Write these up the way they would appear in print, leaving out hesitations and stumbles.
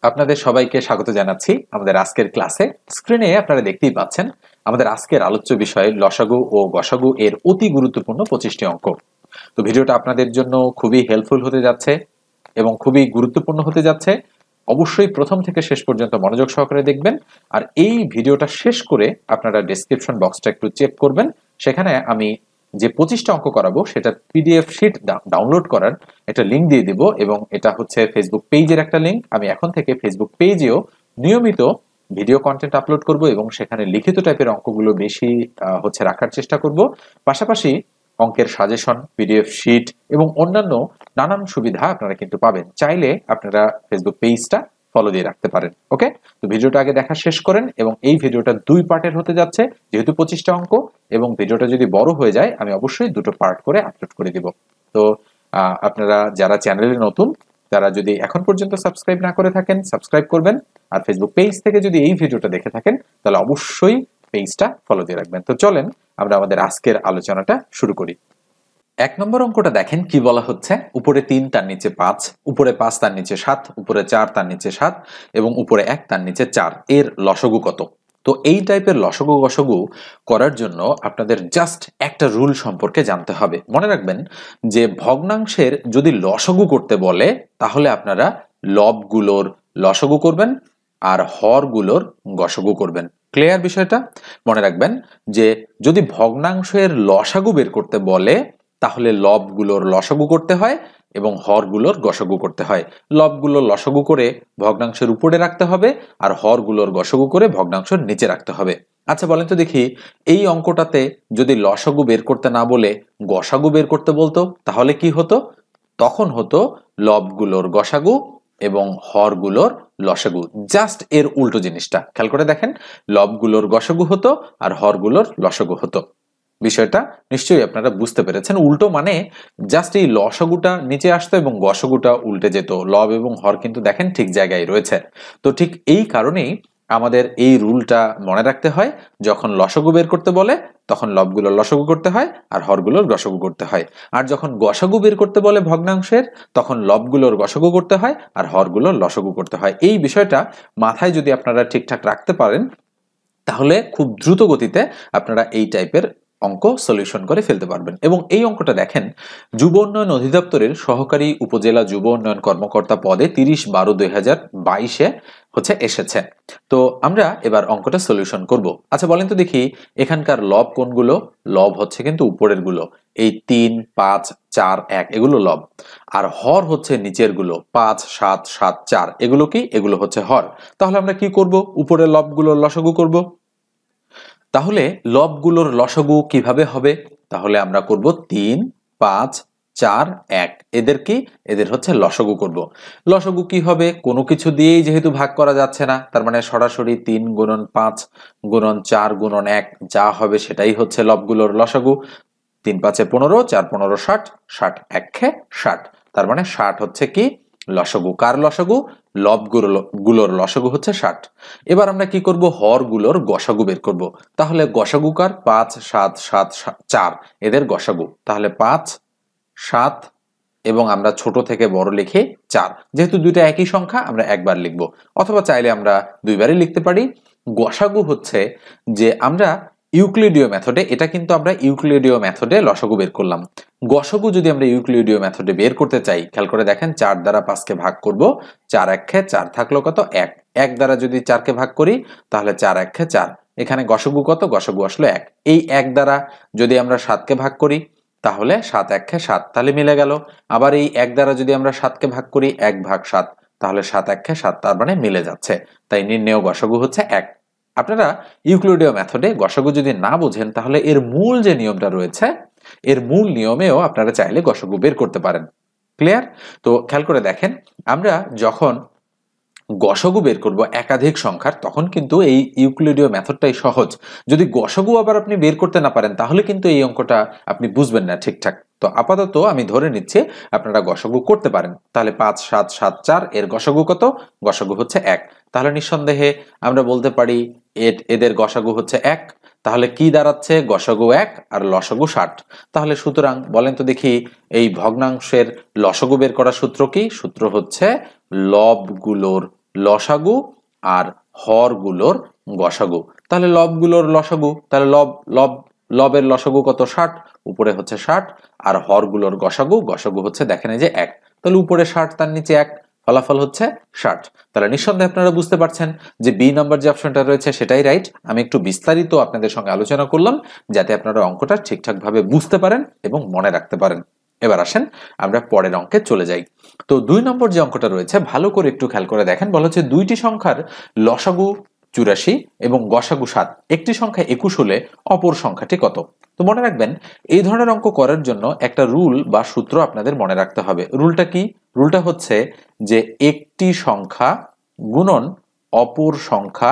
আপনাদের সবাইকে স্বাগত জানাচ্ছি আমাদের আজকের ক্লাসে। স্ক্রিনে আপনারা দেখতেই পাচ্ছেন আমাদের আজকের আলোচ্য বিষয় লসাগু ও গসাগু এর অতি গুরুত্বপূর্ণ 25টি অঙ্ক। তো ভিডিওটা আপনাদের জন্য খুবই হেল্পফুল হতে যাচ্ছে এবং খুবই গুরুত্বপূর্ণ হতে যাচ্ছে। অবশ্যই প্রথম থেকে শেষ পর্যন্ত মনোযোগ সহকারে দেখবেন। আর এই ভিডিওটা শেষ করে আপনারা ডেসক্রিপশন বক্সটা একটু চেক করবেন। সেখানে আমি যে 25টা অঙ্ক করাবো সেটা পিডিএফ শিট ডাউনলোড করার একটা লিঙ্ক দিয়ে দিব, এবং এটা হচ্ছে ফেসবুক পেজের একটা লিঙ্ক। আমি এখন থেকে ফেসবুক পেজেও নিয়মিত ভিডিও কন্টেন্ট আপলোড করব এবং সেখানে লিখিত টাইপের অঙ্কগুলো বেশি রাখার চেষ্টা করব। পাশাপাশি অঙ্কের সাজেশন, পিডিএফ শিট এবং অন্যান্য নানান সুবিধা আপনারা কিন্তু পাবেন। চাইলে আপনারা ফেসবুক পেজটা ফলো দিয়ে রাখতে পারেন। ওকে, তো ভিডিওটা আগে দেখা শেষ করেন, এবং এই ভিডিওটা 2 পার্টের হতে যাচ্ছে যেহেতু 25টা অঙ্ক, এবং ভিডিওটা যদি বড় হয়ে যায় আমি অবশ্যই 2টো পার্ট করে আপলোড করে দিব। তো আপনারা যারা চ্যানেলে নতুন, তারা যদি এখন পর্যন্ত সাবস্ক্রাইব না করে থাকেন সাবস্ক্রাইব করবেন, আর ফেসবুক পেজ থেকে যদি এই ভিডিওটা দেখে থাকেন তাহলে অবশ্যই পেজটা ফলো দিয়ে রাখবেন। তো চলেন আমরা আমাদের আজকের আলোচনাটা শুরু করি। 1 নম্বর অঙ্কটা দেখেন কি বলা হচ্ছে। উপরে 3 তার নিচে 5, উপরে 5 তার নিচে 7, উপরে 4 তার নিচে 7 এবং উপরে 1 তার নিচে 4 এর লসাগু কত? তো এই টাইপের লসাগু গসাগু করার জন্য আপনাদের জাস্ট একটা রুল সম্পর্কে জানতে হবে। মনে রাখবেন যে ভগ্নাংশের যদি লসাগু করতে বলে তাহলে আপনারা লবগুলোর লসাগু করবেন আর হরগুলোর গসাগু করবেন। ক্লিয়ার বিষয়টা? মনে রাখবেন যে যদি ভগ্নাংশের লসাগু বের করতে বলে তাহলে লবগুলোর লসাগু করতে হয় এবং হরগুলোর গসাগু করতে হয়। লবগুলোর লসাগু করে ভগ্নাংশের উপরে রাখতে হবে আর হরগুলোর গসাগু করে ভগ্নাংশের নিচে রাখতে হবে। আচ্ছা বলেন তো দেখি, এই অঙ্কটাতে যদি লসাগু বের করতে না বলে গসাগু বের করতে বলতো তাহলে কি হতো? তখন হতো লবগুলোর গসাগু এবং হরগুলোর লসাগু। জাস্ট এর উল্টো জিনিসটা খেয়াল করে দেখেন, লবগুলোর গসাগু হতো আর হরগুলোর লসাগু হতো। বিষয়টা নিশ্চয়ই আপনারা বুঝতে পেরেছেন। উল্টো মানে জাস্ট এই লসাগুটা নিচে আসতো এবং গসাগুটা উল্টে যেত। লব এবং হর কিন্তু দেখেন ঠিক জায়গায় রয়েছে। তো ঠিক এই কারণেই আমাদের এই রুলটা মনে রাখতে হয়, যখন লসাগু বের করতে বলে তখন লবগুলোর লসাগু করতে হয় আর হরগুলোর গসাগু করতে হয়, আর যখন গসাগু বের করতে বলে ভগ্নাংশের তখন লবগুলোর গসাগু করতে হয় আর হরগুলোর লসাগু করতে হয়। এই বিষয়টা মাথায় যদি আপনারা ঠিকঠাক রাখতে পারেন তাহলে খুব দ্রুত গতিতে আপনারা এই টাইপের অঙ্ক সলিউশন করে ফেলতে পারবেন। এবং এই অঙ্কটা দেখেন, যুব উন্নয়ন অধিদপ্তরের সহকারী উপজেলা যুব উন্নয়ন কর্মকর্তা পদে 30/12/2022 এসেছে। তো আমরা এবার অঙ্কটা সলিউশন করব। আচ্ছা বলেন তো দেখি, এখানকার লব কোনগুলো? লব হচ্ছে কিন্তু উপরের গুলো, এই 3, 5, 4, 1 এগুলো লব, আর হর হচ্ছে নিচের গুলো 5, 7, 7, 4 এগুলো কি? এগুলো হচ্ছে হর। তাহলে আমরা কি করব? উপরের লবগুলোর লসাগু করব। তাহলে লবগুলোর লসাগু কিভাবে হবে? তাহলে আমরা করব 3, 5, 4, 1 এদের কি? এদের হচ্ছে লসাগু করব। লসাগু কি হবে? কোনো কিছু দিয়েই যেহেতু ভাগ করা যাচ্ছে না, তার মানে সরাসরি 3 গুণন 5 গুণন 4 গুণন 1 যা হবে সেটাই হচ্ছে লবগুলোর লসাগু। 3 5 15, 4 15 60, 60 1 60, তার মানে 60 হচ্ছে কি? লসাগু। কার লসাগু? লবগুলোর লসাগু হচ্ছে 60। এবার আমরা কি করব? হরগুলোর গসাগু বের করব। তাহলে গসাগু কার? 5 7 7 4 এদের গসাগু। তাহলে 5 7 এবং আমরা ছোট থেকে বড় লিখে 4, যেহেতু দুইটা একই সংখ্যা আমরা একবার লিখব, অথবা চাইলে আমরা দুইবারই লিখতে পারি। গসাগু হচ্ছে যে আমরা ইউক্লিডীয় মেথডে, এটা কিন্তু আমরা ইউক্লিডীয় মেথডে লসাগু বের করলাম। গসাগু যদি আমরা ইউক্লিডীয় মেথডে বের করতে চাই, খেয়াল করে দেখেন 4 দ্বারা 5 কে ভাগ করব, 4 1 4 থাকলো কত? 1। 1 দ্বারা যদি 4 কে ভাগ করি তাহলে 4 1 4, এখানে গসাগু কত? গসাগু আসলো 1। এই 1 দ্বারা যদি আমরা 7 কে ভাগ করি তাহলে 7 1 7, তাহলে মিলে গেল। আবার এই 1 দ্বারা যদি আমরা 7 কে ভাগ করি 1 ভাগ 7, তাহলে 7 1 7, তার মানে মিলে যাচ্ছে। তাই নির্ণেয় গসাগু হচ্ছে 1। আপনারা ইউক্লিডীয় মেথডে গসাগু যদি না বোঝেন তাহলে এর মূল যে নিয়মটা রয়েছে, এর মূল নিয়মেও আপনারা চাইলে গসাগু বের করতে পারেন। ক্লিয়ার? তো খেয়াল করে দেখেন, আমরা যখন গসাগু বের করব একাধিক সংখ্যার তখন কিন্তু এই ইউক্লিডীয় মেথডটাই সহজ। যদি গসাগু আবার আপনি বের করতে না পারেন তাহলে কিন্তু এই অঙ্কটা আপনি বুঝবেন না ঠিকঠাক। তো আপাতত আমি ধরে নিচ্ছি আপনারা গসাগু করতে পারেন। তাহলে 5 7 7 4 এর গসাগু কত? গসাগু হচ্ছে 1। তাহলে নিঃসন্দেহে আমরা বলতে পারি এদের গসাগু হচ্ছে 1। তাহলে কি দাঁড়াচ্ছে? গসাগু 1 আর লসাগু 60। তাহলে সুতরাং বলেন তো দেখি, এই ভগ্নাংশের লসাগু বের করার সূত্র কি? সূত্র হচ্ছে লবগুলোর লসাগু আর হরগুলোর গসাগু। তাহলে লবগুলোর লসাগু, তাহলে লবের লসাগু কত? 60, উপরে হচ্ছে 60, আর হরগুলোর গসাগু হচ্ছে দেখেন এই যে 1, তাহলে উপরে 60 তার নিচে 1, ফলাফল হচ্ছে 60। তাহলে নিঃসন্দেহে আপনারা বুঝতে পারছেন যে বি নাম্বার যে অপশনটা রয়েছে সেটাই রাইট। আমি একটু বিস্তারিত আপনাদের সঙ্গে আলোচনা করলাম যাতে আপনারা অঙ্কটা ঠিকঠাক ভাবে বুঝতে পারেন এবং মনে রাখতে পারেন। এবার আসেন আমরা পরের অঙ্কে চলে যাই। তো 2 নম্বর যে অঙ্কটা রয়েছে ভালো করে একটু খেয়াল করে দেখেন। বলা হচ্ছে দুইটি সংখ্যার লসাগু 84 এবং গসাগু 7, একটি সংখ্যা 21 হলে অপর সংখ্যাটি কত? তো মনে রাখবেন এই ধরনের অঙ্ক করার জন্য একটা রুল বা সূত্র আপনাদের মনে রাখতে হবে। রুলটা কি? রুলটা হচ্ছে যে একটি সংখ্যা গুণন অপর সংখ্যা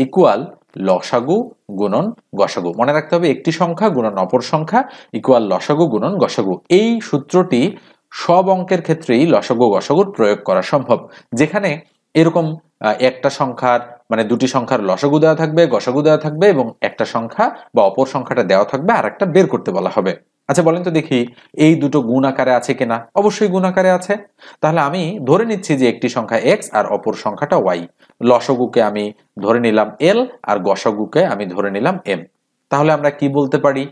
ইকুয়াল লসাগু গুণন গসাগু। মনে রাখতে হবে একটি সংখ্যা গুণন অপর সংখ্যা ইকুয়াল লসাগু গুণন গসাগু। এই সূত্রটি সব অঙ্কের ক্ষেত্রেই লসাগু গসাগুর প্রয়োগ করা সম্ভব। যেখানে এরকম একটা সংখ্যার মানে দুটি সংখ্যার লসাগু দেওয়া থাকবে, গসাগু দেওয়া থাকবে এবং একটা সংখ্যা বা অপর সংখ্যাটা দেওয়া থাকবে আর একটা বের করতে বলা হবে। আচ্ছা বলেন তো দেখি এই দুটো গুণ আকারে আছে কিনা? অবশ্যই গুণ আকারে আছে। তাহলে আমি ধরে নিচ্ছি যে একটি সংখ্যা x আর অপর সংখ্যাটা y। লসাগুকে আমি ধরে নিলাম l আর গসাগুকে আমি ধরে নিলাম m। তাহলে আমরা কি বলতে পারি?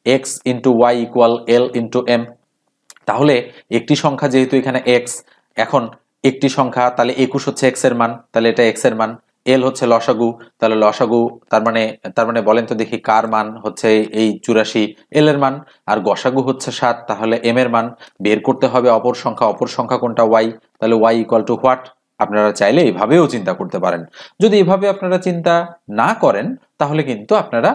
x into y equal l into m। তাহলে একটি সংখ্যা যেহেতু এখানে x, এখন একটি সংখ্যা তাহলে 21 হচ্ছে x এর মান, তাহলে এটা x এর মান, l হচ্ছে লসাগু, তাহলে লসাগু তার মানে বলেন তো দেখি কার মান হচ্ছে এই 84, l এর মান, আর গসাগু হচ্ছে 7, তাহলে m এর মান বের করতে হবে অপর সংখ্যা কোনটা? y, তাহলে y ইকুয়াল টু হোয়াট? আপনারা চাইলে এইভাবেও চিন্তা করতে পারেন। যদি এভাবে আপনারা চিন্তা না করেন তাহলে কিন্তু আপনারা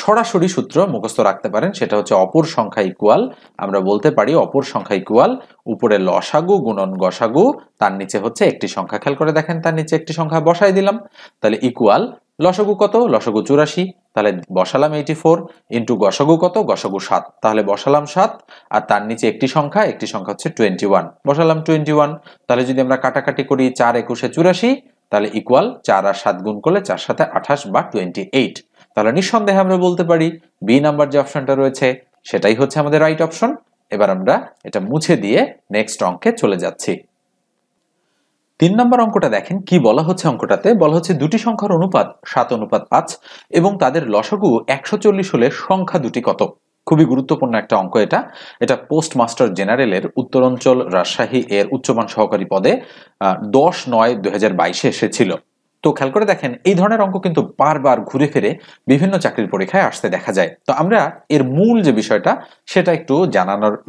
সরাসরি সূত্র মুখস্থ রাখতে পারেন। সেটা হচ্ছে অপর সংখ্যা ইকুয়াল, আমরা বলতে পারি অপর সংখ্যা ইকুয়াল উপরে লসাগু গুণন গসাগু, তার নিচে হচ্ছে একটি সংখ্যা। খেয়াল করে দেখেন তার নিচে একটি সংখ্যা বসাই দিলাম, তাহলে ইকুয়াল লসাগু কত? লসাগু 84, তাহলে বসালাম 84 ইন্টু গসাগু কত? গসাগু 7, তাহলে বসালাম 7 আর তার নিচে একটি সংখ্যা হচ্ছে 21, বসালাম 21। তাহলে যদি আমরা কাটাকাটি করি 4 21 84, তাহলে ইকুয়াল 4 আর 7 গুণ করলে 4 7 28 বা 28। তাহলে নিঃসন্দেহে আমরা বলতে পারি বি নাম্বার যে অপশনটা রয়েছে সেটাই হচ্ছে আমাদের রাইট অপশন। এবার আমরা এটা মুছে দিয়ে নেক্সট অঙ্কে চলে যাচ্ছি। 3 নম্বর অঙ্কটা দেখেন কি বলা হচ্ছে। অঙ্কটাতে বলা হচ্ছে দুটি সংখ্যার অনুপাত 7:5 এবং তাদের লসাগু 140 হলে সংখ্যা দুটি কত? খুবই গুরুত্বপূর্ণ একটা অঙ্ক এটা পোস্টমাস্টার জেনারেলের উত্তরাঞ্চল রাজশাহী এর উচ্চমান সহকারী পদে 10/9/2022 এসেছিল। তো খেয়াল করে দেখেন এই ধরনের অঙ্ক কিন্তু বারবার ঘুরে ফিরে বিভিন্ন চাকরির পরীক্ষায় আসতে দেখা যায়। তো আমরা এর মূল যে বিষয়টা সেটা একটু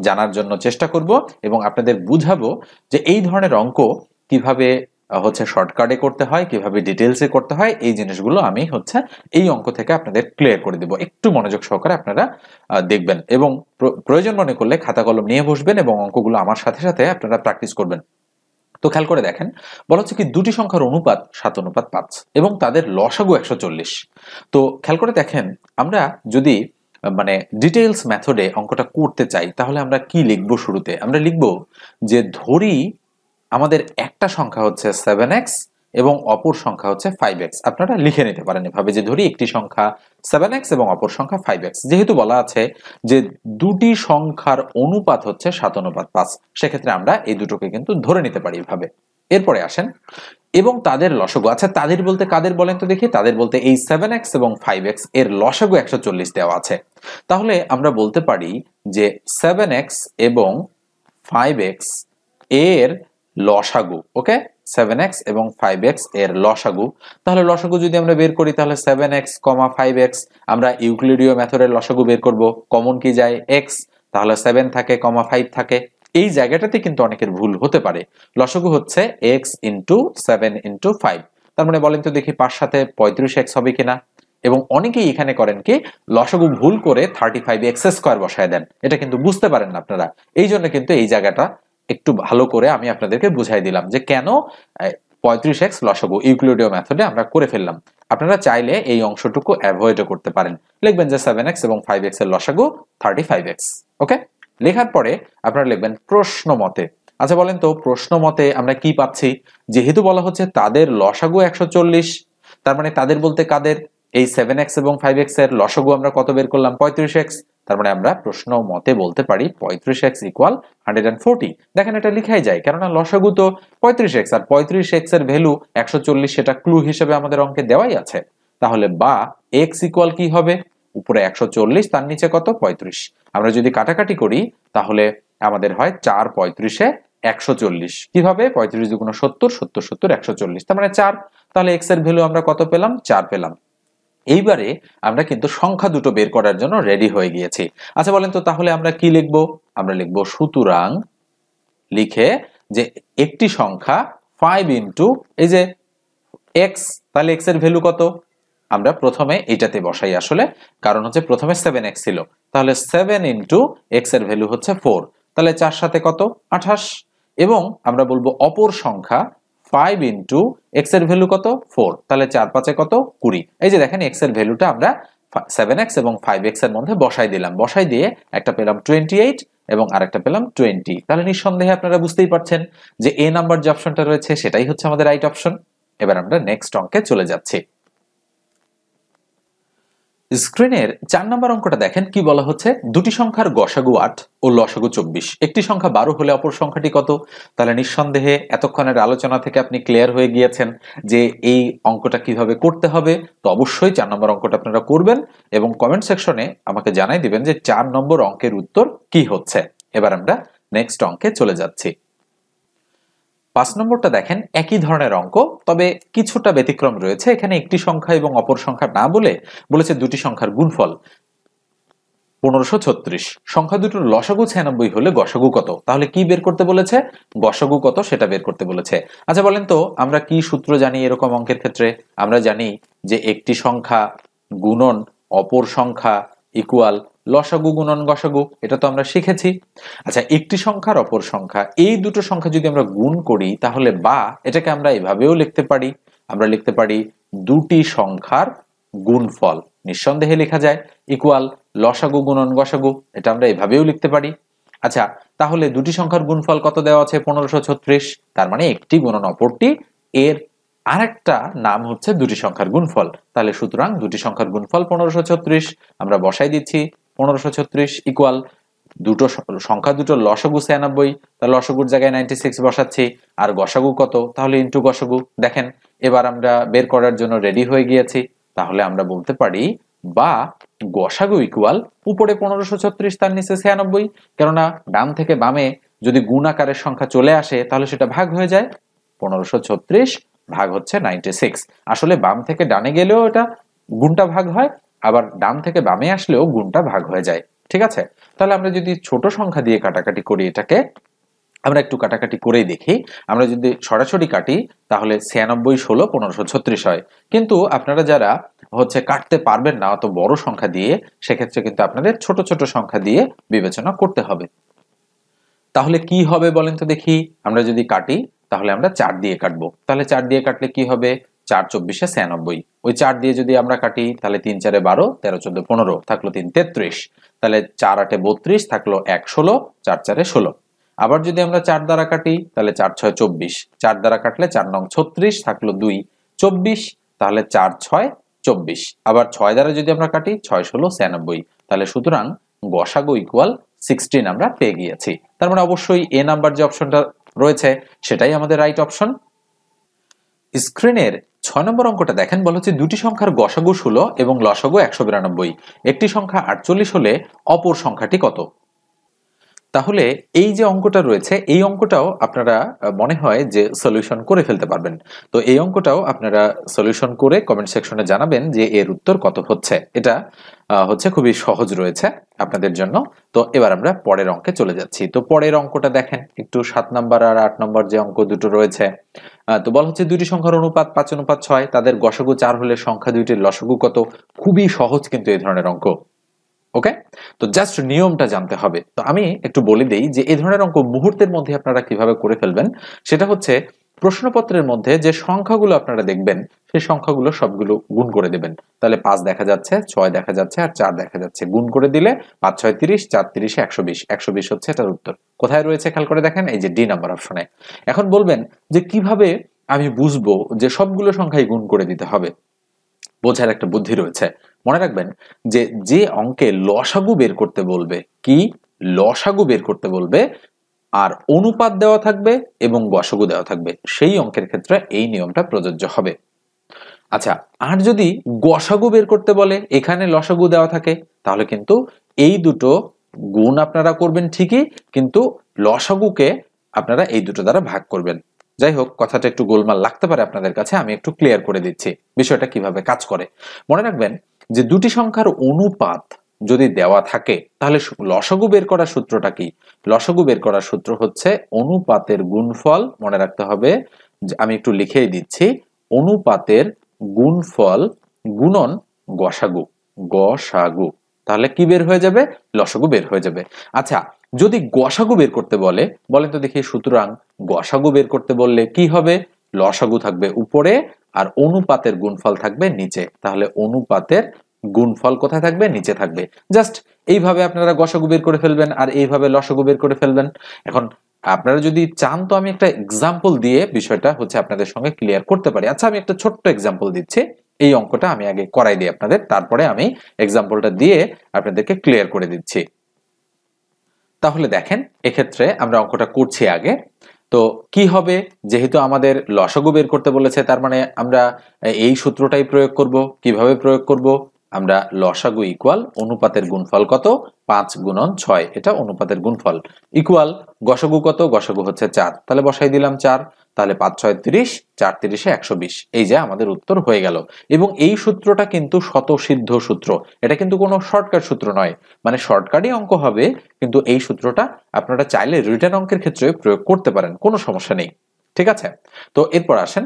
জানার জন্য চেষ্টা করব এবং আপনাদের বুঝাবো যে এই ধরনের অঙ্ক কিভাবে হচ্ছে শর্টকাটে করতে হয়, কিভাবে ডিটেলসে করতে হয়, এই জিনিসগুলো আমি হচ্ছে এই অঙ্ক থেকে আপনাদের ক্লিয়ার করে দেব। একটু মনোযোগ সহকারে আপনারা দেখবেন এবং প্রয়োজন মনে করলে খাতা কলম নিয়ে বসবেন এবং অঙ্কগুলো আমার সাথে সাথে আপনারা প্র্যাকটিস করবেন। তো খেয়াল করে দেখেন বলা হচ্ছে কি দুটি সংখ্যার অনুপাত 7:5 এবং তাদের লসাগু 140। তো খেয়াল করে দেখেন আমরা যদি মানে ডিটেইলস মেথডে অঙ্কটা করতে চাই তাহলে আমরা কি লিখবো? শুরুতে আমরা লিখবো যে ধরি আমাদের একটা সংখ্যা হচ্ছে 7x এবং অপর সংখ্যা হচ্ছে 5x। আপনারা লিখে নিতে পারেন এভাবে যে ধরি একটি সংখ্যা 7x এবং অপর সংখ্যা 5x। যেহেতু বলা আছে যে দুটি সংখ্যার অনুপাত হচ্ছে 7:5, সেক্ষেত্রে আমরা এই দুটোকে কিন্তু ধরে নিতে পারি এভাবে। এরপরে আসেন এবং তাদের লসাগু। আচ্ছা তাদের বলতে কাদের বলেন তো দেখি? তাদের বলতে এই 7x এবং 5x এর লসাগু 140 দেওয়া আছে। তাহলে আমরা বলতে পারি যে 7x এবং 5x এর লসাগু, ওকে, 7x এবং 5x এর লসাগু। তাহলে লসাগু যদি আমরা বের করি তাহলে 7x, 5x, আমরা ইউক্লিডীয় মেথডের লসাগু বের করব। কমন কি যায়? x, তাহলে 7 থাকে, 5 থাকে। এই জায়গাটাতে কিন্তু অনেকের ভুল হতে পারে। লসাগু হচ্ছে x ইন্টু 7 ইন্টু 5। তার মানে বলেন তো দেখি 5 সাথে 35x হবে কিনা? এবং অনেকেই এখানে করেন কি লসাগু ভুল করে 35x² বসায় দেন। এটা কিন্তু বুঝতে পারেন না আপনারা। এই জন্য কিন্তু এই জায়গাটা একটু ভালো করে আমি আপনাদেরকে বুঝাই দিলাম যে কেন 35x লসাগু ইউক্লিডীয় মেথডে আমরা করে ফেললাম। আপনারা চাইলে এই অংশটুকু অ্যাভয়েডও করতে পারেন। লিখবেন যে 7x এবং 5x এর লসাগু 35x। ওকে, লেখার পরে আপনারা লিখবেন প্রশ্ন মতে। আচ্ছা বলেন তো প্রশ্ন মতে আমরা কি পাচ্ছি? যেহেতু বলা হচ্ছে তাদের লসাগু 140, তার মানে তাদের বলতে কাদের? এই 7x এবং 5x এর লসাগু আমরা কত বের করলাম 35x। তার মানে আমরা প্রশ্ন মতে বলতে পারি 35x ইকুয়াল 140। দেখেন এটা লিখাই যায়, কেননা লসাগু তো 35x, আর 35x এর ভ্যালু 140, সেটা ক্লু হিসেবে আমাদের অঙ্কে দেওয়াই আছে। তাহলে বা x ইকুয়াল কি হবে, উপরে 140 তার নিচে কত 35। আমরা যদি কাটাকাটি করি তাহলে আমাদের হয় 4 35 140। কিভাবে 35 দুগুণ 70, 70 70 140, তার মানে 4। তাহলে x এর ভ্যালু আমরা কত পেলাম 4 পেলাম। এইবারে আমরা কিন্তু সংখ্যা দুটো বের করার জন্য রেডি হয়ে গিয়েছি। আচ্ছা বলেন তো তাহলে আমরা কি লিখব, আমরা লিখব সুতরাং, লিখে যে একটি সংখ্যা 5 ইন্টু এই যে x, তাহলে x এর ভ্যালু কত, আমরা প্রথমে এটাতে বসাই আসলে, কারণ হচ্ছে প্রথমে 7x ছিল, তাহলে 7 ইন্টু x এর ভ্যালু হচ্ছে 4, তাহলে 4 সাথে কত 28। এবং আমরা বলবো অপর সংখ্যা 5 ইন্টু x এর ভ্যালু কত 4, তাহলে 4 5 কত 20। এই যে দেখেন x এর ভ্যালুটা আমরা 7x এবং 5x এর মধ্যে বসাই দিলাম, বসাই দিয়ে একটা পেলাম 28 এবং আরেকটা পেলাম 20। তাহলে নিঃসন্দেহে আপনারা বুঝতেই পারছেন যে এ নাম্বার যে অপশনটা রয়েছে সেটাই হচ্ছে আমাদের রাইট অপশন। এবার আমরা নেক্সট অঙ্কে চলে যাচ্ছি। স্ক্রিনের 4 নম্বর অঙ্কটা দেখেন কি বলা হচ্ছে, দুটি সংখ্যার গসাগু 8 ও লসাগু 24, একটি সংখ্যা 12 হলে অপর সংখ্যাটি কত। তাহলে নিঃসন্দেহে এতক্ষণের আলোচনা থেকে আপনি ক্লিয়ার হয়ে গিয়েছেন যে এই অঙ্কটা কিভাবে করতে হবে। তো অবশ্যই 4 নম্বর অঙ্কটা আপনারা করবেন এবং কমেন্ট সেকশনে আমাকে জানাই দিবেন যে 4 নম্বর অঙ্কের উত্তর কি হচ্ছে। এবার আমরা নেক্সট অঙ্কে চলে যাচ্ছি। 5 নম্বরটা দেখেন একই ধরনের অঙ্ক, তবে কিছুটা ব্যতিক্রম রয়েছে। এখানে একটি সংখ্যা এবং অপর সংখ্যা না বলে বলেছে দুটি সংখ্যার গুণফল 1536, সংখ্যা দুটোর লসাগু 96 হলে গসাগু কত। তাহলে কি বের করতে বলেছে, গসাগু কত সেটা বের করতে বলেছে। আচ্ছা বলেন তো আমরা কি সূত্র জানি এরকম অঙ্কের ক্ষেত্রে, আমরা জানি যে একটি সংখ্যা গুণন অপর সংখ্যা ইকুয়াল লসাগু গুণন গসাগু, এটা তো আমরা শিখেছি। আচ্ছা একটি সংখ্যার অপর সংখ্যা, এই দুটো সংখ্যা যদি আমরা গুণ করি তাহলে বা এটাকে আমরা এভাবেও লিখতে পারি, আমরা লিখতে পারি দুটি সংখ্যার গুণফল, নিঃসন্দেহে লেখা যায় ইকুয়াল লসাগু গুণন গসাগু, এটা আমরা এভাবেও লিখতে পারি। আচ্ছা তাহলে দুটি সংখ্যার গুণফল কত দেওয়া আছে 1536, তার মানে একটি গুণন অপরটি, এর আরেকটা নাম হচ্ছে দুটি সংখ্যার গুণফল। তাহলে সুতরাং দুটি সংখ্যার গুণফল 1536, আমরা বসাই দিচ্ছি 1536 ইকুয়াল দুটো সংখ্যা দুটো লসাগু 96, তাহলে লসাগুর জায়গায় 96 বসাচ্ছি, আর গসাগু কত তাহলে ইন্টু গসাগু। দেখেন এবার আমরা বের করার জন্য রেডি হয়ে গিয়েছি। তাহলে আমরা বলতে পারি বা গসাগু ইকুয়াল উপরে 1536 তার নিচে 96, কেননা ডান থেকে বামে যদি গুণ আকারের সংখ্যা চলে আসে তাহলে সেটা ভাগ হয়ে যায়, 1536 ভাগ হচ্ছে 96। আসলে বাম থেকে ডানে গেলেও এটা গুণটা ভাগ হয়, আবার ডান থেকে বামে আসলেও গুণটা ভাগ হয়ে যায়। ঠিক আছে, তাহলে আমরা যদি ছোট সংখ্যা দিয়ে কাটাকাটি করি, এটাকে আমরা একটু কাটাকাটি করেই দেখি। আমরা যদি সরাসরি কাটি তাহলে 96 16 1536 হয়, কিন্তু আপনারা যারা হচ্ছে কাটতে পারবেন না অত বড় সংখ্যা দিয়ে, সেক্ষেত্রে কিন্তু আপনাদের ছোট ছোট সংখ্যা দিয়ে বিবেচনা করতে হবে। তাহলে কি হবে বলেন তো দেখি, আমরা যদি কাটি তাহলে আমরা 4 দিয়ে কাটবো, তাহলে 4 দিয়ে কাটলে কি হবে 4 24 96, ওই 4 দিয়ে যদি আমরা কাটি তাহলে 3 4 12 13 14 15 থাকলো 3 33, তাহলে 4 8 32 থাকলো 1 16, 4 4 16। আবার যদি আমরা 4 দ্বারা কাটি তাহলে 4 6 24, 4 দ্বারা কাটলে 4 9 36 থাকলো 2 24, তাহলে 4 6 24। আবার 6 দ্বারা যদি আমরা কাটি 6 16 96, তাহলে সুতরাং গসাগু ইকুয়াল 16 আমরা পেয়ে গিয়েছি। তার মানে অবশ্যই এ নাম্বার যে অপশনটা রয়েছে সেটাই আমাদের রাইট অপশন। স্ক্রিনের 6 নম্বর অঙ্কটা দেখেন, বলা হচ্ছে দুটি সংখ্যার গসাগু 16 এবং লসাগু 192, একটি সংখ্যা 48 হলে অপর সংখ্যাটি কত। তাহলে এই যে অঙ্কটা রয়েছে এই অঙ্কটাও আপনারা মনে হয় যে সলিউশন করে ফেলতে পারবেন। তো এই অঙ্কটাও আপনারা সলিউশন করে কমেন্ট সেকশনে জানাবেন যে এর উত্তর কত হচ্ছে। এটা হচ্ছে খুবই সহজ রয়েছে আপনাদের জন্য। তো এবার আমরা পরের অঙ্কে চলে যাচ্ছি। তো পরের অঙ্কটা দেখেন একটু 7 নম্বর আর 8 নম্বর যে অঙ্ক দুটো রয়েছে। তো বলা হচ্ছে দুটি সংখ্যার অনুপাত 5:6, তাদের গসাগু 4 হলে সংখ্যা দুইটির লসাগু কত। খুবই সহজ কিন্তু এই ধরনের অঙ্ক। ওকে, তো জাস্ট নিয়মটা জানতে হবে। তো আমি একটু বলে দেই যে এই ধরনের অঙ্ক মুহূর্তের মধ্যে আপনারা কিভাবে করে ফেলবেন। সেটা হচ্ছে প্রশ্নপত্রের মধ্যে যে সংখ্যাগুলো আপনারা দেখবেন সেই সংখ্যাগুলো সবগুলো গুণ করে দেবেন। তাহলে 5 দেখা যাচ্ছে, 6 দেখা যাচ্ছে আর 4 দেখা যাচ্ছে, গুণ করে দিলে 5 6 30, 4 30 120, 120 হচ্ছে এটার উত্তর। কোথায় রয়েছে খেয়াল করে দেখেন, এই যে ডি নাম্বার অপশনে। এখন বলবেন যে কিভাবে আমি বুঝবো যে সবগুলো সংখ্যাই গুণ করে দিতে হবে। বোঝার একটা বুদ্ধি রয়েছে। মনে রাখবেন যে যে অঙ্কে লসাগু বের করতে বলবে, কি লসাগু বের করতে বলবে, আর অনুপাত দেওয়া থাকবে এবং গসাগু দেওয়া থাকবে, সেই অঙ্কের ক্ষেত্রে এই নিয়মটা প্রযোজ্য হবে। আচ্ছা, আর যদি গসাগু বের করতে বলে, এখানে লসাগু দেওয়া থাকে, তাহলে কিন্তু এই দুটো গুণ আপনারা করবেন ঠিকই, কিন্তু লসাগুকে আপনারা এই দুটো দ্বারা ভাগ করবেন। যাই হোক, কথাটা একটু গোলমাল লাগতে পারে আপনাদের কাছে, আমি একটু ক্লিয়ার করে দিচ্ছি বিষয়টা কিভাবে কাজ করে। মনে রাখবেন যে দুটি সংখ্যার অনুপাত যদি দেওয়া থাকে, তাহলে লসাগু বের করার সূত্রটা কি? লসাগু বের করার সূত্র হচ্ছে অনুপাতের গুণফল। মনে রাখতে হবে, আমি একটু লিখেই দিচ্ছি, অনুপাতের গুণফল গুণন গসাগু। গসাগু, তাহলে কি বের হয়ে যাবে? লসাগু বের হয়ে যাবে। আচ্ছা, যদি গসাগু বের করতে বলে, বলেন তো দেখি, সুতরাং গসাগু বের করতে বললে কি হবে? লসাগু থাকবে উপরে আর অনুপাতের গুণফল থাকবে নিচে। তাহলে অনুপাতের গুণফল কোথায় থাকবে? নিচে থাকবে। জাস্ট এইভাবে আপনারা গসাগু বের করে ফেলবেন আর এইভাবে লসাগু বের করে ফেলবেন। এখন আপনারা যদি চান তো আমি একটা এক্সাম্পল দিয়ে বিষয়টা হচ্ছে আপনাদের সঙ্গে ক্লিয়ার করতে পারি। আচ্ছা, আমি একটা ছোট্ট এক্সাম্পল দিচ্ছি। এই অঙ্কটা আমি আগে করাই দিই আপনাদের, তারপরে আমি এক্সাম্পলটা দিয়ে আপনাদেরকে ক্লিয়ার করে দিচ্ছি। তাহলে দেখেন, এক্ষেত্রে আমরা অঙ্কটা করছি আগে। তো কি হবে, যেহেতু আমাদের লসাগু বের করতে বলেছে, তার মানে আমরা এই সূত্রটাই প্রয়োগ করব। কিভাবে প্রয়োগ করব? আমরা লসাগু ইকুয়াল অনুপাতের গুণফল কত? 5 গুণন 6, এটা অনুপাতের গুণফল, ইকুয়াল গসাগু কত? গসাগু হচ্ছে 4, তাহলে বসাই দিলাম 4। তাহলে 5 6 30, 4 30 120, এই যে আমাদের উত্তর হয়ে গেল। এবং এই সূত্রটা কিন্তু স্বতঃসিদ্ধ সূত্র, এটা কিন্তু কোনো শর্টকাট সূত্র নয়। মানে শর্টকাটই অঙ্ক হবে, কিন্তু এই সূত্রটা আপনারা চাইলে রিটেন অঙ্কের ক্ষেত্রে প্রয়োগ করতে পারেন, কোনো সমস্যা নেই। ঠিক আছে, তো এরপর আসেন,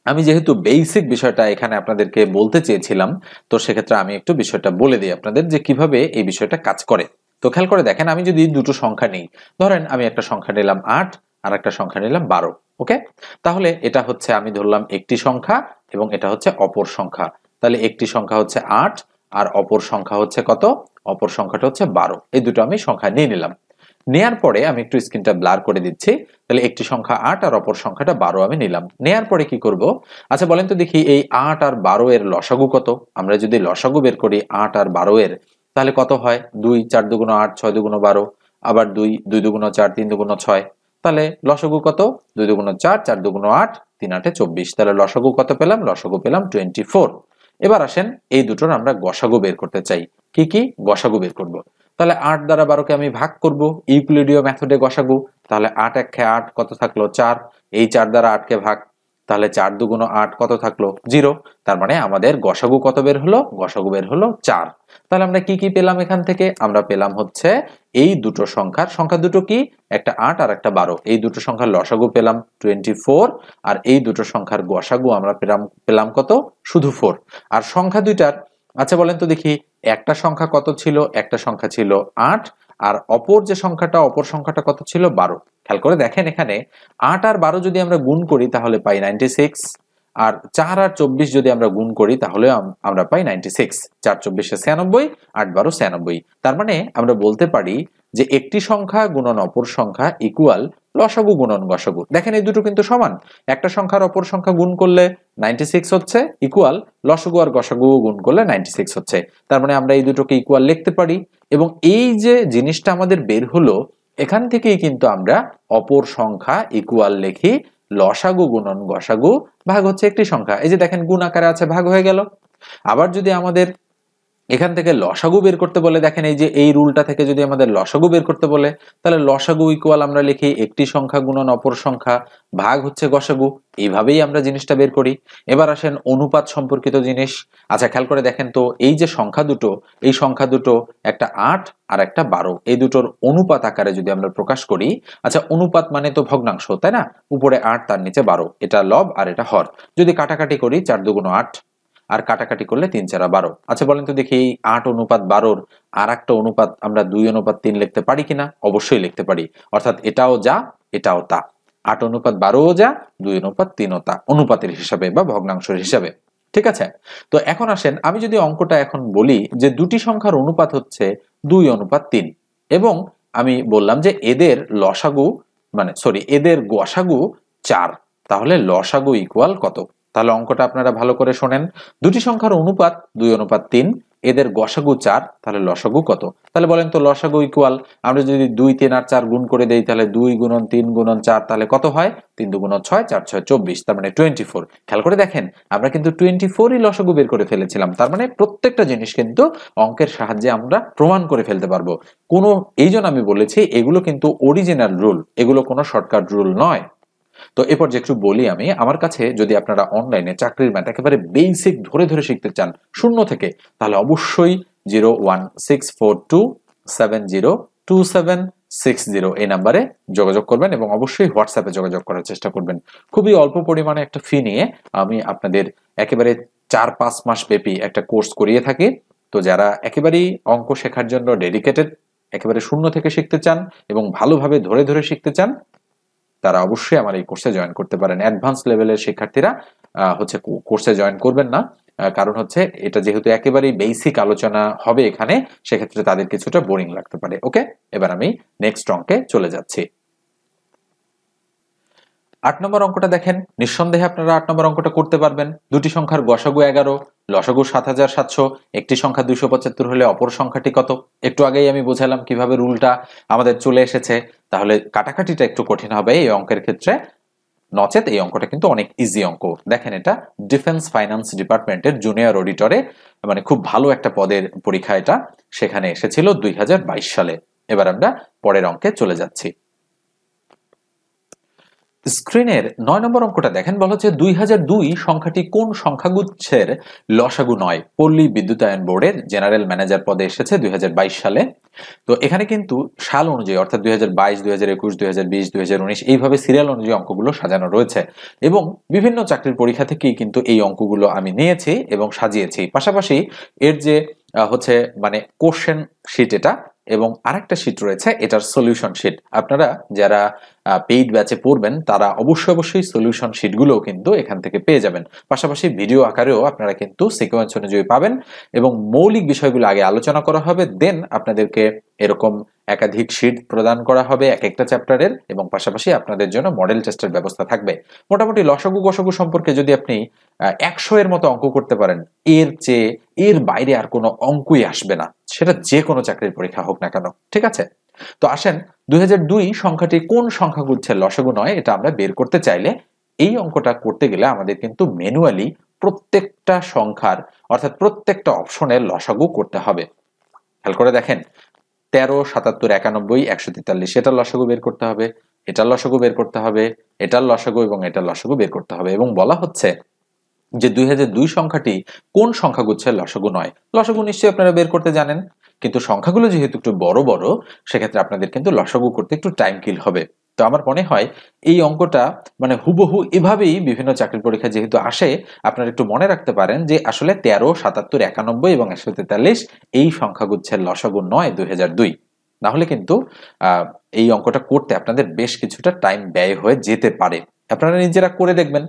আমি যেহেতু বেসিক বিষয়টা এখানে আপনাদেরকে বলতে চেয়েছিলাম, তো সেক্ষেত্রে আমি একটু বিষয়টা বলে দিই আপনাদের যে কিভাবে এই বিষয়টা কাজ করে। তো খেয়াল করে দেখেন, আমি যদি দুটো সংখ্যা নিই, ধরেন আমি একটা সংখ্যা নিলাম 8 আর একটা সংখ্যা নিলাম 12, ওকে? তাহলে এটা হচ্ছে, আমি ধরলাম একটি সংখ্যা এবং এটা হচ্ছে অপর সংখ্যা। তাহলে একটি সংখ্যা হচ্ছে 8 আর অপর সংখ্যা হচ্ছে কত? অপর সংখ্যাটা হচ্ছে 12। এই দুটো আমি সংখ্যা নিয়ে নিলাম। নেয়ার পরে আমি একটু স্ক্রিনটা ব্লার করে দিচ্ছি। তাহলে একটি সংখ্যা 8 আর অপর সংখ্যাটা 12 আমি নিলাম। নেয়ার পরে কি করব? আচ্ছা বলেন তো দেখি, এই 8 আর 12 এর লসাগু কত? আমরা যদি লসাগু বের করি 8 আর 12 এর, তাহলে কত হয়? 2 4 দুগুণ 8, 6 দুগুণ 12, আবার 2 2 দুগুণ 4, 3 দুগুণ 6। তাহলে লসাগু কত? 2 দুগুণ 4, 4 দুগুণ 8, 3 8 24। তাহলে লসাগু কত পেলাম? লসাগু পেলাম 24। এবার আসেন, এই দুটোর আমরা গসাগু বের করতে চাই। কি কি গসাগু বের করব? তাহলে 8 দ্বারা 12কে আমি ভাগ করব ইউক্লিডীয় মেথডে গসাগু। তাহলে 8 1 8 কত থাকলো? 4। এই 4 দ্বারা 8 কে ভাগ, তাহলে 4 দুগুণ 8 কত থাকলো? 0। তার মানে আমাদের গসাগু কত বের হলো? গসাগু বের হলো 4। তাহলে আমরা কি কি পেলাম এখান থেকে? আমরা পেলাম হচ্ছে এই দুটো সংখ্যা দুটো কি? একটা 8 আর একটা 12। এই দুটো সংখ্যার লসাগু পেলাম 24, আর এই দুটো সংখ্যার গসাগু আমরা পেলাম কত? শুধু 4। আর সংখ্যা দুইটার, আচ্ছা বলেন তো দেখি, একটা সংখ্যা কত ছিল? একটা সংখ্যা ছিল 8, আর অপর যে সংখ্যাটা, অপর সংখ্যাটা কত ছিল? 12। খেয়াল করে দেখেন, এখানে 8 আর 12 যদি আমরা গুণ করি তাহলে পাই 96, আর 4 আর 24 যদি আমরা গুণ করি তাহলে আমরা পাই 96। 4 24 96, 8 12 96। তার মানে আমরা বলতে পারি যে একটি সংখ্যা গুণন অপর সংখ্যা ইকুয়াল লসাগু গুণন গসাগু। দেখেন এই দুটো কিন্তু সমান, একটা সংখ্যার অপর সংখ্যা গুণ করলে 96 হচ্ছে, ইকুয়াল লসাগু আর গসাগু গুণ করলে 96 হচ্ছে। তার মানে আমরা এই দুটোকে ইকুয়াল লিখতে পারি, এবং এই যে জিনিসটা আমাদের বের হলো, এখান থেকেই কিন্তু আমরা অপর সংখ্যা ইকুয়াল লিখি লসাগু গুণন গসাগু ভাগ হচ্ছে একটি সংখ্যা। এই যে দেখেন, গুণ আকারে আছে, ভাগ হয়ে গেল। আবার যদি আমাদের এখান থেকে লসাগু বের করতে বলে, দেখেন এই যে এই রুলটা থেকে যদি আমাদের লসাগু বের করতে বলে, তাহলে লসাগু ইকুয়াল আমরা লিখি একটি সংখ্যা গুণন অপর সংখ্যা ভাগ হচ্ছে গসাগু। এইভাবেই আমরা জিনিসটা বের করি। এবার আসেন অনুপাত সম্পর্কিত জিনিস। আচ্ছা খেয়াল করে দেখেন তো, এই যে সংখ্যা দুটো, এই সংখ্যা দুটো, একটা 8 আর একটা 12, এই দুটোর অনুপাত আকারে যদি আমরা প্রকাশ করি, আচ্ছা অনুপাত মানে তো ভগ্নাংশ, তাই না? উপরে 8 তার নিচে 12, এটা লব আর এটা হর। যদি কাটাকাটি করি 4 দুগুণ 8, আর কাটাকাটি করলে 3 4 12। আচ্ছা বলেন তো দেখি, 8 অনুপাত 12 আর একটা অনুপাত আমরা 2 অনুপাত 3 লিখতে পারি কিনা? অবশ্যই লিখতে পারি। অর্থাৎ এটাও যা এটাও তা, 8 অনুপাত 12ও যা, 2 অনুপাত 3ও তা, অনুপাতের হিসাবে বা ভগ্নাংশের হিসাবে। ঠিক আছে, তো এখন আসেন, আমি যদি অঙ্কটা এখন বলি যে দুটি সংখ্যার অনুপাত হচ্ছে 2 অনুপাত 3, এবং আমি বললাম যে এদের লসাগু, মানে সরি, এদের গসাগু 4, তাহলে লসাগু ইকুয়াল কত? তাহলে অঙ্কটা আপনারা ভালো করে শোনেন। দুটি সংখ্যার অনুপাত 2:3, এদের গসাগু 4, তাহলে লসাগু কত? তাহলে বলেন তো লসাগু ইকুয়াল, আমরা যদি 2, 3 আর 4 গুণ করে দেই তাহলে 2 গুণন 3 গুণন 4 তাহলে কত হয়? 3 2 6, 4 6 24, তার মানে 24। খেয়াল করে দেখেন আমরা কিন্তু 24ই লসাগু বের করে ফেলেছিলাম। তার মানে প্রত্যেকটা জিনিস কিন্তু অঙ্কের সাহায্যে আমরা প্রমাণ করে ফেলতে পারবো। এই জন্য আমি বলেছি এগুলো কিন্তু অরিজিনাল রুল, এগুলো কোনো শর্টকাট রুল নয়। তো এরপর যে একটু বলি আমি, আমার কাছে যদি আপনারা অনলাইনে চাকরির ম্যাথ একেবারে বেসিক ধরে ধরে শিখতে চান শূন্য থেকে, তাহলে অবশ্যই 01642702760 এই নাম্বারে যোগাযোগ করবেন এবং অবশ্যই হোয়াটসঅ্যাপে যোগাযোগ করার চেষ্টা করবেন। খুবই অল্প পরিমাণে একটা ফি নিয়ে আমি আপনাদের একেবারে 4-5 মাস ব্যাপী একটা কোর্স করিয়ে থাকি। তো যারা একেবারেই অঙ্ক শেখার জন্য ডেডিকেটেড, একেবারে শূন্য থেকে শিখতে চান এবং ভালোভাবে ধরে ধরে শিখতে চান, তারা অবশ্যই আমার এই কোর্সে জয়েন করতে পারেন। অ্যাডভান্স লেভেলের শিক্ষার্থীরা কোর্সে জয়েন করবেন না, কারণ হচ্ছে এটা যেহেতু একেবারেই বেসিক আলোচনা হবে এখানে, সেক্ষেত্রে তাদের কিছুটা বোরিং লাগতে পারে। ওকে, এবার আমি নেক্সট অঙ্কে চলে যাচ্ছি। 8 নম্বর অঙ্কটা দেখেন, নিঃসন্দেহে আপনারা 8 নম্বর অঙ্কটা করতে পারবেন। দুটি সংখ্যার গসাগু 11, লসাগু 7700, একটি সংখ্যা 275 হলে অপর সংখ্যাটি কত? একটু আগেই আমি বোঝালাম কিভাবে রুলটা আমাদের চলে এসেছে। তাহলে কাটাকাটিটা একটু কঠিন হবে এই অঙ্কের ক্ষেত্রে, নচেত এই অঙ্কটা কিন্তু অনেক ইজি অঙ্ক। দেখেন এটা ডিফেন্স ফাইন্যান্স ডিপার্টমেন্টের জুনিয়র অডিটরে, মানে খুব ভালো একটা পদের পরীক্ষা এটা, সেখানে এসেছিল 2022 সালে। এবার আমরা পরের অঙ্কে চলে যাচ্ছি। স্ক্রিনের 9 নম্বর অঙ্কটা দেখেন, বলা হচ্ছে 2002 সংখ্যাটি কোন সংখ্যাগুচ্ছের লসাগু নয়? পল্লী বিদ্যুতায়ন বোর্ডের জেনারেল ম্যানেজার পদে এসেছে 2022 সালে। তো এখানে কিন্তু সাল অনুযায়ী অর্থাৎ 2022, 2021, 2020, 2019 এইভাবে সিরিয়াল অনুযায়ী অঙ্কগুলো সাজানো রয়েছে এবং বিভিন্ন চাকরির পরীক্ষা থেকেই কিন্তু এই অঙ্কগুলো আমি নিয়েছি এবং সাজিয়েছি। পাশাপাশি এর যে হচ্ছে মানে কোশ্চেন শিট এটা, এবং আরেকটা শিট রয়েছে এটার সলিউশন শিট। আপনারা যারা পেইড ব্যাচে পড়বেন তারা অবশ্যই সলিউশন শিটগুলো কিন্তু এখান থেকে পেয়ে যাবেন। পাশাপাশি ভিডিও আকারেও আপনারা কিন্তু সিকোয়েন্স অনুযায়ী পাবেন এবং মৌলিক বিষয়গুলো আগে আলোচনা করা হবে, দেন আপনাদেরকে এরকম একাধিক শিট প্রদান করা হবে এক একটা চ্যাপ্টারের, এবং পাশাপাশি আপনাদের জন্য মডেল টেস্টের ব্যবস্থা থাকবে। মোটামুটি লসাগু গসাগু সম্পর্কে যদি আপনি 100 এর মতো অঙ্ক করতে পারেন, এর বাইরে আর কোনো অঙ্কই আসবে না, সেটা যে কোনো চাকরির পরীক্ষা হোক না কেন। ঠিক আছে, তো আসেন 2002 সংখ্যাটি কোন সংখ্যাগুচ্ছের লসাগু নয় এটা আমরা বের করতে চাইলে এই অঙ্কটা করতে গেলে আমাদের কিন্তু ম্যানুয়ালি প্রত্যেকটা সংখ্যার অর্থাৎ প্রত্যেকটা অপশনের লসাগু করতে হবে। খেয়াল করে দেখেন 13, 77, 91, 143 এটার লসাগু বের করতে হবে, এটার লসাগু বের করতে হবে, এটার লসাগু এবং এটার লসাগু বের করতে হবে। এবং বলা হচ্ছে যে 2002 সংখ্যাটি কোন সংখ্যাগুচ্ছের লসাগু নয়? লসাগু নিশ্চয়ই আপনারা বের করতে জানেন, কিন্তু সংখ্যাগুলো যেহেতু একটু বড় বড়, সেক্ষেত্রে আপনাদের কিন্তু লসাগু করতে একটু টাইম কিল হবে। তো আমার মনে হয় এই অঙ্কটা মানে হুবহু এভাবেই বিভিন্ন চাকরির পরীক্ষা যেহেতু আসে, আপনারা একটু মনে রাখতে পারেন যে আসলে 13, 77, 91 এবং 143 এই সংখ্যাগুচ্ছের লসাগু নয় 2002। না হলে কিন্তু এই অঙ্কটা করতে আপনাদের বেশ কিছুটা টাইম ব্যয় হয়ে যেতে পারে। আপনারা নিজেরা করে দেখবেন,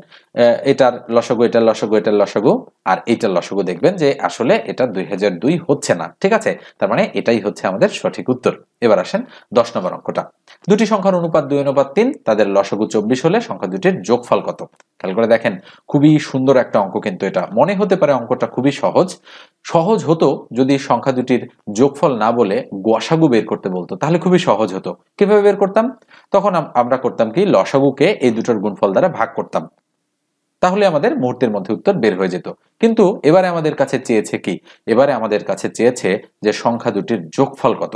এটার লসাগু, এটার লসাগু, এটার লসাগু আর এইটার লসাগু, দেখবেন যে আসলে এটা 2002 হচ্ছে না। ঠিক আছে, তার মানে এটাই হচ্ছে আমাদের সঠিক উত্তর। এবার আসেন 10 নম্বর অঙ্কটা। দুটি সংখ্যার অনুপাত 2:3, তাদের লসাগু 24 হলে সংখ্যা দুটির যোগফল কত? খেয়াল করে দেখেন খুবই সুন্দর একটা অঙ্ক, কিন্তু এটা মনে হতে পারে অঙ্কটা খুবই সহজ হতো যদি সংখ্যা দুটির যোগফল না বলে গসাগু বের করতে বলতো, তাহলে খুবই সহজ হতো। কিভাবে বের করতাম? তখন আমরা করতাম কি, লসাগুকে এই দুটোর গুণফল দ্বারা ভাগ করতাম, তাহলে আমাদের মুহূর্তের মধ্যে উত্তর বের হয়ে যেত। কিন্তু এবারে আমাদের কাছে চেয়েছে কি, এবারে আমাদের কাছে চেয়েছে যে সংখ্যা দুটির যোগফল কত।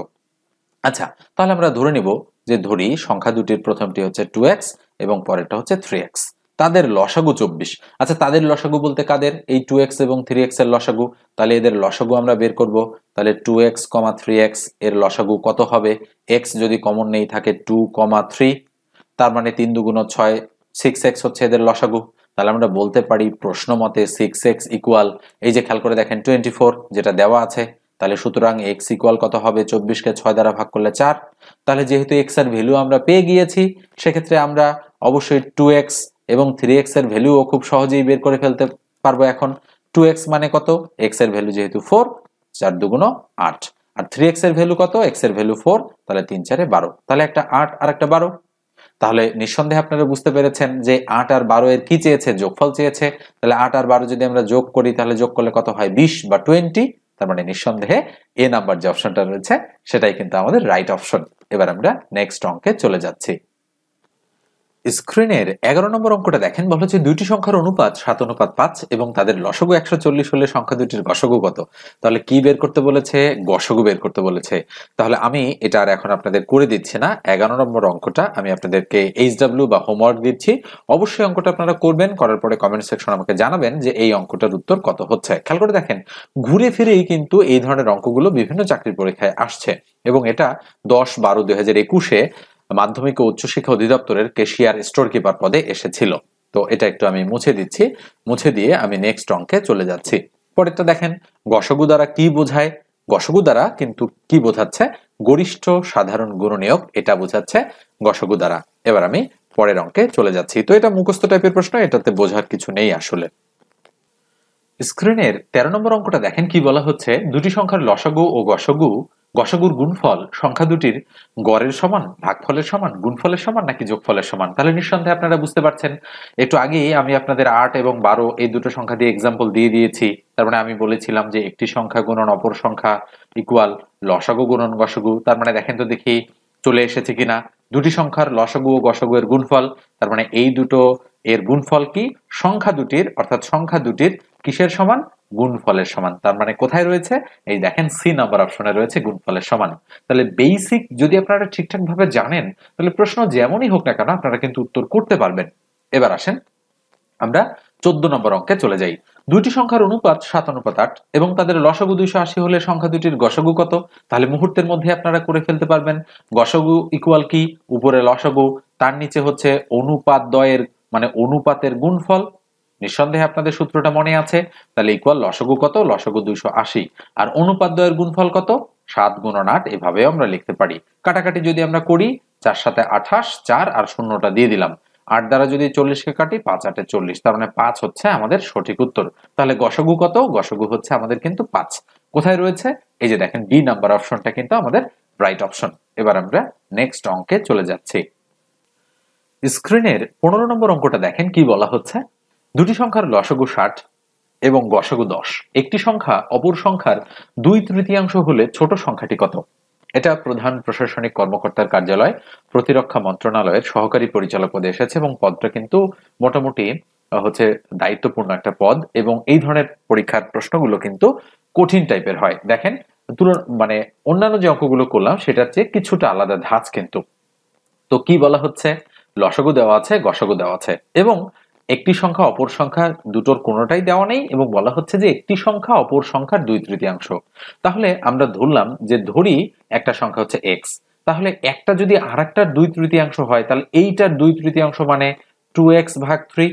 আচ্ছা, তাহলে আমরা ধরে নিব যে ধরি সংখ্যা দুটির প্রথমটি হচ্ছে 2x এবং পরেরটা হচ্ছে 3x, তাদের লসাগু 24। আচ্ছা, তাদের লসাগু বলতে কাদের? এই 2x এবং 3x এর লসাগু। তাহলে এদের লসাগু আমরা বের করব। তাহলে 2x, 3x এর লসাগু কত হবে? x যদি কমন নেই থাকে 2, 3, তার মানে 3 দুগুণ 6, 6x হচ্ছে এদের লসাগু। তাহলে আমরা বলতে পারি প্রশ্ন মতে 6x ইকুয়াল, এই যে খেয়াল করে দেখেন 24 যেটা দেওয়া আছে, তাহলে সুতরাং x ইকুয়াল কত হবে? 24 কে 6 দ্বারা ভাগ করলে 4। তাহলে যেহেতু x এর ভ্যালু আমরা পেয়ে গিয়েছি, সেক্ষেত্রে আমরা অবশ্যই 2x এবং 3x এর ভ্যালুও খুব সহজেই বের করে ফেলতে পারবো। এখন 2x মানে কত? x এর ভ্যালু যেহেতু 4, 4 দুগুণ 8, আর 3x এর ভ্যালু কত? x এর ভ্যালু 4, তাহলে 3 4 12, তাহলে একটা 8 আর একটা 12। তাহলে নিঃসন্দেহে আপনারা বুঝতে পেরেছেন যে 8 আর 12 এর কি চেয়েছে, যোগফল চেয়েছে। তাহলে 8 আর 12 যদি আমরা যোগ করি তাহলে যোগ করলে কত হয়, 20 বা 20। তার মানে নিঃসন্দেহে এ নাম্বার যে অপশনটা রয়েছে সেটাই কিন্তু আমাদের রাইট অপশন। এবার আমরা নেক্সট অঙ্কে চলে যাচ্ছি। স্ক্রিনের 11 নম্বর অঙ্কটা দেখেন, বলা হচ্ছে দুইটি সংখ্যার অনুপাত 7:5 এবং তাদের লসাগু 140 হলে সংখ্যা দুটির গসাগু কত। তাহলে কি বের করতে বলেছে, গসাগু বের করতে বলেছে। তাহলে আমি এটা আর এখন আপনাদের করে দিচ্ছি না। 11 নম্বর অঙ্কটা আমি আপনাদেরকে HW বা হোমওয়ার্ক দিচ্ছি। অবশ্যই অঙ্কটা আপনারা করবেন, করার পরে কমেন্ট সেকশন আমাকে জানাবেন যে এই অঙ্কটার উত্তর কত হচ্ছে। খেয়াল করে দেখেন, ঘুরে ফিরেই কিন্তু এই ধরনের অঙ্কগুলো বিভিন্ন চাকরির পরীক্ষায় আসছে এবং এটা 10/12/2021-এ মাধ্যমিক ও উচ্চশিক্ষা অধিদপ্তরের ক্যাশিয়ার স্টোর কিপার পদে এসেছিল। তো এটা একটু আমি মুছে দিচ্ছি, মুছে দিয়ে আমি নেক্সট অঙ্কে চলে যাচ্ছি। পরেরটা দেখেন, গসাগু দ্বারা কি বোঝায়। গসাগু দ্বারা কিন্তু কি বোঝাচ্ছে, গরিষ্ঠ সাধারণ গুণনীয়ক, এটা বোঝাচ্ছে গসাগু দ্বারা। এবার আমি পরের অঙ্কে চলে যাচ্ছি। তো এটা মুখস্থ টাইপের প্রশ্ন, এটাতে বোঝার কিছু নেই আসলে। স্ক্রিনের 13 নম্বর অঙ্কটা দেখেন, কি বলা হচ্ছে, দুটি সংখ্যার লসাগু ও গসাগুর গুণফল সংখ্যা দুটির গড়ের সমান, ভাগফলের সমান, গুণফলের সমান নাকি যোগফলের সমান। তাহলে নিঃসন্দেহে আপনারা বুঝতে পারছেন, একটু আগেই আমি আপনাদের 8 এবং 12 এই দুটো সংখ্যা দিয়ে এক্সাম্পল দিয়ে দিয়েছি। তার মানে আমি বলেছিলাম যে একটি সংখ্যা গুণন অপর সংখ্যা ইকুয়াল লসাগু গুণন গসাগু। তার মানে দেখেন তো দেখি চলে এসেছে কিনা, দুটি সংখ্যার লসাগু ও গসাগু এর গুণফল। তার মানে এই দুটো এর গুণফল কি, সংখ্যা দুটির, অর্থাৎ সংখ্যা দুটির কিসের সমান, গুণফলের সমান। তার মানে কোথায় রয়েছে, এই দেখেন সি নাম্বার অপশনে রয়েছে গুণফলের সমান। তাহলে বেসিক যদি আপনারা ঠিকঠাক ভাবে জানেন তাহলে প্রশ্ন যেমনই হোক না কেন আপনারা কিন্তু উত্তর করতে পারবেন। এবার আসেন আমরা 14 নম্বর অঙ্কে চলে যাই। দুইটি সংখ্যার অনুপাত 7:8 এবং তাদের লসাগু 280 হলে সংখ্যা দুটির গসাগু কত। তাহলে মুহূর্তের মধ্যে আপনারা করে ফেলতে পারবেন। গসাগু ইকুয়াল কি, উপরে লসাগু, তার নিচে হচ্ছে অনুপাত দ্বয়ের মানে অনুপাতের গুণফল। নিঃসন্দেহে আপনাদের সূত্রটা মনে আছে। তাহলে ইকুয়াল লসাগু কত, লসাগু 280, আর অনুপাত দ্বয়ের গুণফল কত, 7 গুণন 8। এভাবেও আমরা লিখতে পারি। কাটাকাটি যদি আমরা করি, 4 7 28, 4 আর শূন্যটা দিয়ে দিলাম। 8 দ্বারা যদি 40 কে কাটি, 5 8 40, তার মানে 5 হচ্ছে আমাদের সঠিক উত্তর। তাহলে গসাগু কত, গসাগু হচ্ছে আমাদের কিন্তু 5। কোথায় রয়েছে, এই যে দেখেন ডি নাম্বার অপশনটা কিন্তু আমাদের রাইট অপশন। এবার আমরা নেক্সট অঙ্কে চলে যাচ্ছি। স্ক্রিনের 15 নম্বর অঙ্কটা দেখেন, কি বলা হচ্ছে, দুটি সংখ্যার লসাগু 60 এবং গসাগু 10, একটি সংখ্যা অপর সংখ্যার 2/3 হলে ছোট সংখ্যাটি কত। এটা প্রধান প্রশাসনিক কর্মকর্তার কার্যালয়, প্রতিরক্ষা মন্ত্রণালয়ের সহকারী পরিচালক পদে এসেছে এবং পদটা কিন্তু মোটামুটি হচ্ছে দায়িত্বপূর্ণ একটা পদ এবং এই ধরনের পরীক্ষার প্রশ্নগুলো কিন্তু কঠিন টাইপের হয়। দেখেন মানে অন্যান্য যে অঙ্কগুলো করলাম সেটার চেয়ে কিছুটা আলাদা ধাঁচ কিন্তু। তো কি বলা হচ্ছে, লসাগু দেওয়া আছে, গসাগু দেওয়া আছে এবং একটি সংখ্যা অপর সংখ্যা দুটোর কোনোটাই দেওয়া নেই এবং বলা হচ্ছে যে একটি সংখ্যা অপর সংখ্যার 2/3। তাহলে আমরা ধরলাম যে ধরি একটা সংখ্যা হচ্ছে এক্স, তাহলে একটা যদি আরেকটার 2/3 হয় তাহলে এইটার 2/3 মানে 2x/3।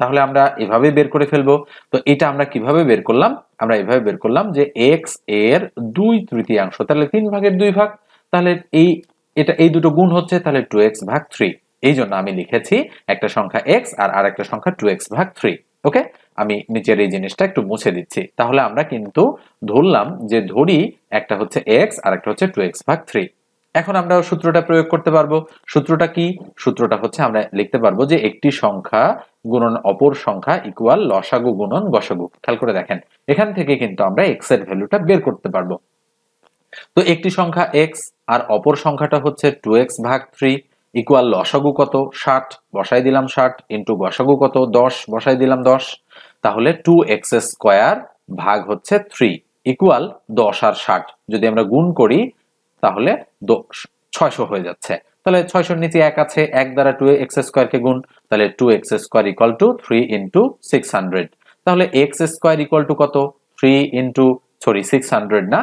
তাহলে আমরা এভাবে বের করে ফেলবো। তো এটা আমরা কিভাবে বের করলাম, আমরা এভাবে বের করলাম যে এক্স এর 2/3, তাহলে 3/2 তাহলে এই দুটো গুণ হচ্ছে, তাহলে 2x/3। এই জন্য আমি লিখেছি একটা সংখ্যা x আর আরেকটা সংখ্যা 2x/3। ওকে, আমি নিচের এই জিনিসটা একটু মুছে দিচ্ছি। তাহলে আমরা কিন্তু ধরলাম যে ধরি একটা হচ্ছে x আর একটা হচ্ছে 2x/3। এখন আমরা সূত্রটা প্রয়োগ করতে পারবো। সূত্রটা কি, সূত্রটা হচ্ছে আমরা লিখতে পারবো যে একটি সংখ্যা গুণন অপর সংখ্যা ইকুয়াল লসাগু গুণন গসাগু। খেয়াল করে দেখেন, এখান থেকে কিন্তু আমরা x এর ভ্যালুটা বের করতে পারবো। তো একটি সংখ্যা x আর অপর সংখ্যাটা হচ্ছে 2x/3 ইকুয়াল লসাগু কত, 60, বসাই দিলাম 60, ইন্টু গসাগু কত, 10, বসাই দিলাম 10। তাহলে 2x² ভাগ হচ্ছে 3 ইকুয়াল 10 আর 60 যদি আমরা গুণ করি তাহলে 600 হয়ে যাচ্ছে। তাহলে 600 নিচে 1 আছে, 1 দ্বারা 2x² কে গুণ, তাহলে 2x² ইকুয়াল টু 3 ইন্টু 600। তাহলে x² ইকুয়াল টু কত, 3 ইন্টু 600 না,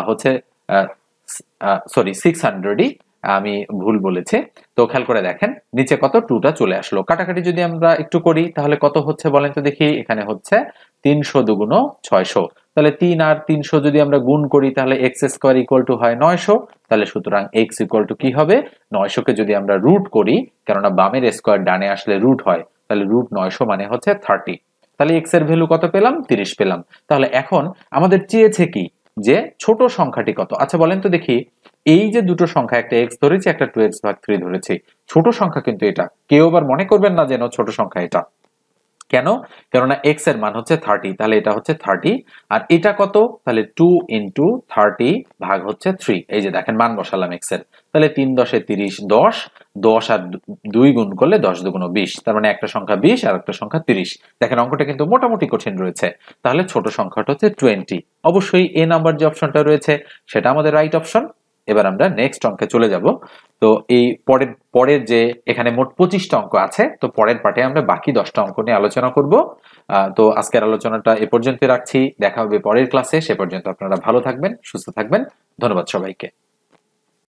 হচ্ছে সরি 600ই, আমি ভুল বলেছি। তো খেয়াল করে দেখেন নিচে কত, 2টা চলে আসলো। কাটাকাটি যদি আমরা একটু করি তাহলে কত হচ্ছে বলেন তো দেখি, এখানে হচ্ছে 300 দুগুণ 600। তাহলে 3 আর 300 যদি আমরা গুণ করি তাহলে x² ইকুয়াল টু হয় 900। তাহলে সুতরাং x ইকুয়াল টু কি হবে, 900 কে যদি আমরা রুট করি, কেননা বামের স্কয়ার ডানে আসলে রুট হয়, তাহলে রুট 900 মানে হচ্ছে 30। তাহলে x এর ভ্যালু কত পেলাম, 30 পেলাম। তাহলে এখন আমাদের চেয়েছে কি, যে ছোট সংখ্যাটি কত। আচ্ছা বলেন তো দেখি, এই যে দুটো সংখ্যা, একটা এক্স ধরেছি, একটা 2x/3 ধরেছি, ছোট সংখ্যা কিন্তু এটা। কেউ আবার মনে করবেন না যেন ছোট সংখ্যা এটা। কেন? কেননা এক্স এর মান হচ্ছে 30, তাহলে এটা হচ্ছে 30, আর এটা কত? তাহলে 2 ইন্টু 30 ভাগ হচ্ছে 3। এই যে দেখেন মান বসালাম এক্স এর, তাহলে 3 10 এ 30, 10, 10 আর 2 গুণ করলে 10 দুগুণ 20, তার মানে একটা সংখ্যা 20 আর একটা সংখ্যা 30। দেখেন অঙ্কটা কিন্তু মোটামুটি কঠিন রয়েছে। তাহলে ছোট সংখ্যাটা হচ্ছে 20। অবশ্যই এ নাম্বার যে অপশনটা রয়েছে সেটা আমাদের রাইট অপশন। এবার আমরা নেক্সট অঙ্কে চলে যাব। তো এই পরের যে এখানে মোট 25টা অঙ্ক আছে, তো পরের পার্টে আমরা বাকি 10টা অঙ্ক নিয়ে আলোচনা করব। তো আজকের আলোচনাটা এ পর্যন্ত রাখছি, দেখা হবে পরের ক্লাসে। সে পর্যন্ত আপনারা ভালো থাকবেন, সুস্থ থাকবেন। ধন্যবাদ সবাইকে।